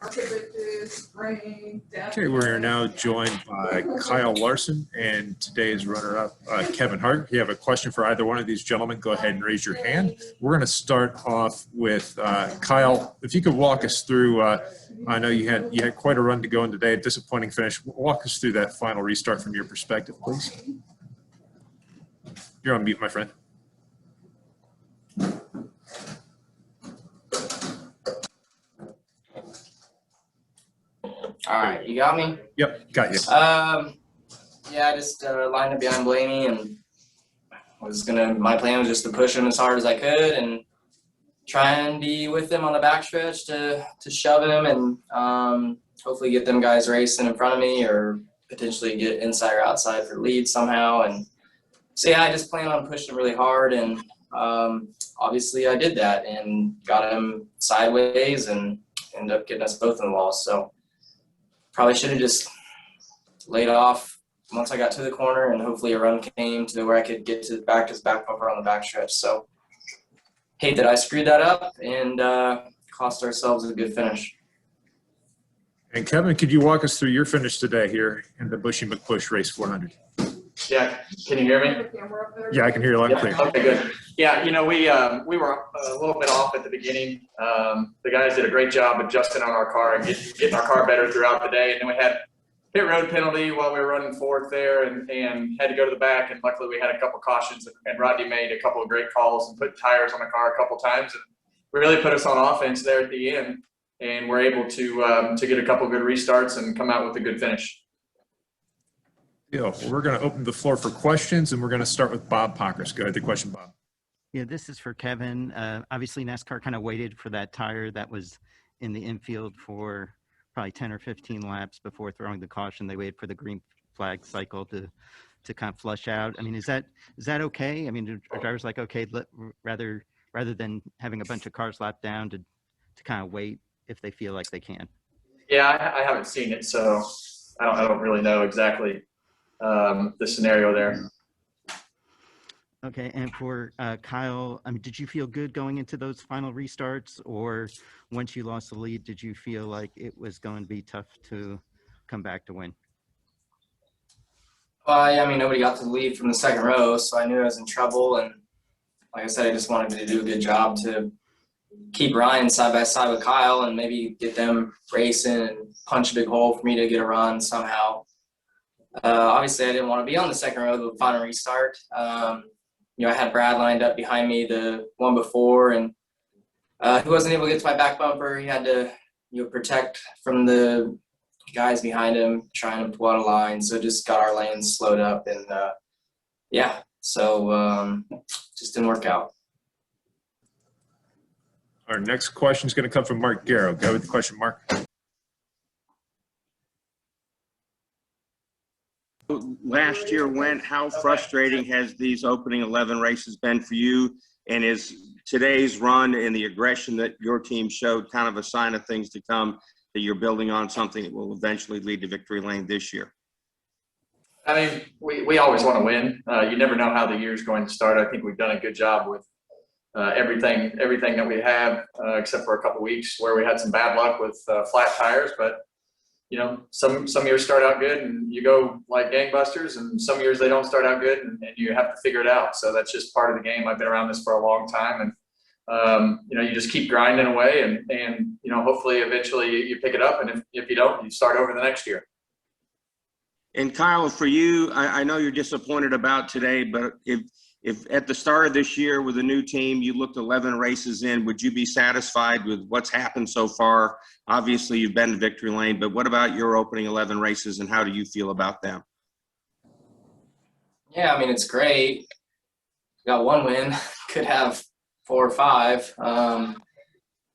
Okay, we're now joined by Kyle Larson and today's runner-up, Kevin Harvick. If you have a question for either one of these gentlemen, go ahead and raise your hand. We're going to start off with Kyle. If you could walk us through, I know you had quite a run to go in today, a disappointing finish. Walk us through that final restart from your perspective, please. You're on mute, my friend. All right, you got me? Yep, got you. Yeah, I just lined up behind Blaney and my plan was just to push him as hard as I could and try and be with him on the backstretch to shove him and hopefully get them guys racing in front of me or potentially get inside or outside for the lead somehow. And so yeah, I just plan on pushing him really hard and obviously I did that and got him sideways and ended up getting us both in the wall. So probably should have just laid off once I got to the corner and hopefully a run came to where I could get to the back bumper on the backstretch. So hate that I screwed that up and cost ourselves a good finish. And Kevin, could you walk us through your finish today here in the Bushy McBush Race 400? Yeah, can you hear me? Yeah, I can hear you loud and clear. Okay, good. Yeah, you know, we were a little bit off at the beginning. The guys did a great job adjusting on our car and getting our car better throughout the day. And then we had pit road penalty while we were running fourth there and had to go to the back. And luckily we had a couple cautions and Rodney made a couple of great calls and put tires on the car a couple times. And really put us on offense there at the end. And we're able to get a couple good restarts and come out with a good finish. Well, we're going to open the floor for questions, and we're going to start with Bob Pockris. Go ahead, the question, Bob. Yeah, this is for Kevin. Obviously, NASCAR kind of waited for that tire that was in the infield for probably 10 or 15 laps before throwing the caution. They waited for the green flag cycle to kind of flush out. I mean, is that okay? I mean, are drivers like, okay, rather than having a bunch of cars lap down to kind of wait if they feel like they can? Yeah, I haven't seen it, so I don't really know exactly the scenario there. Okay, and for Kyle, I mean, did you feel good going into those final restarts, or once you lost the lead, did you feel like it was going to be tough to come back to win? Well, yeah, I mean, nobody got to the lead from the second row, so I knew I was in trouble. And like I said, I just wanted to do a good job to keep Ryan side by side with Kyle and maybe get them racing and punch a big hole for me to get a run somehow. Obviously, I didn't want to be on the second row of the final restart. You know, I had Brad lined up behind me the one before, and he wasn't able to get to my back bumper. He had to, protect from the guys behind him, trying to pull out a line. So just got our lanes slowed up, and yeah, so just didn't work out. Our next question is going to come from Mark Garrow. Go with the question, Mark. Last year went, how frustrating has these opening 11 races been for you? And is today's run and the aggression that your team showed kind of a sign of things to come, that you're building on something that will eventually lead to victory lane this year? I mean, we always want to win. You never know how the year's going to start. I think we've done a good job with everything that we have, except for a couple weeks where we had some bad luck with flat tires. But you know, some years start out good and you go like gangbusters, and some years they don't start out good and you have to figure it out. So that's just part of the game. I've been around this for a long time, and you know, you just keep grinding away and you know, hopefully eventually you pick it up, and if you don't, you start over the next year. And Kyle, for you, I know you're disappointed about today, but if at the start of this year with a new team, you looked 11 races in, would you be satisfied with what's happened so far? Obviously, you've been to victory lane, but what about your opening 11 races, and how do you feel about them? Yeah, I mean, it's great. Got one win, could have 4 or 5.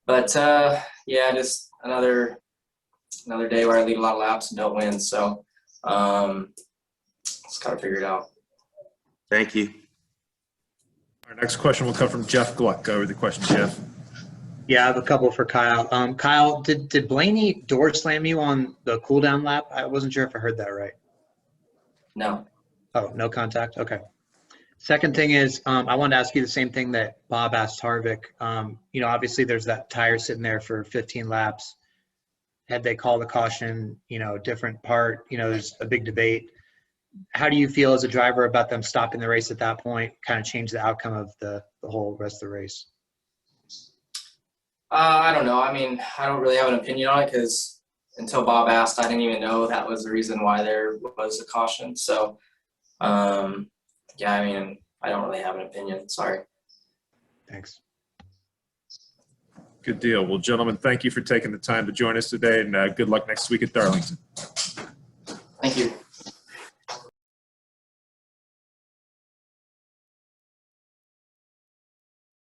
But yeah, just another day where I lead a lot of laps and don't win. So just gotta figure it out. Thank you. Our next question will come from Jeff Gluck. Go over the question, Jeff. Yeah, I have a couple for Kyle. Kyle, did Blaney door slam you on the cool down lap? I wasn't sure if I heard that right. No. Oh, no contact? Okay. Second thing is, I wanted to ask you the same thing that Bob asked Harvick. You know, obviously there's that tire sitting there for 15 laps. had they called the caution, different part, there's a big debate. How do you feel as a driver about them stopping the race at that point, kind of change the outcome of the whole rest of the race? I don't know. I mean, I don't really have an opinion on it because until Bob asked, I didn't even know that was the reason why there was a caution. So, yeah, I mean, I don't really have an opinion. Sorry. Thanks. Good deal. Well, gentlemen, thank you for taking the time to join us today, and good luck next week at Darlington. Thank you.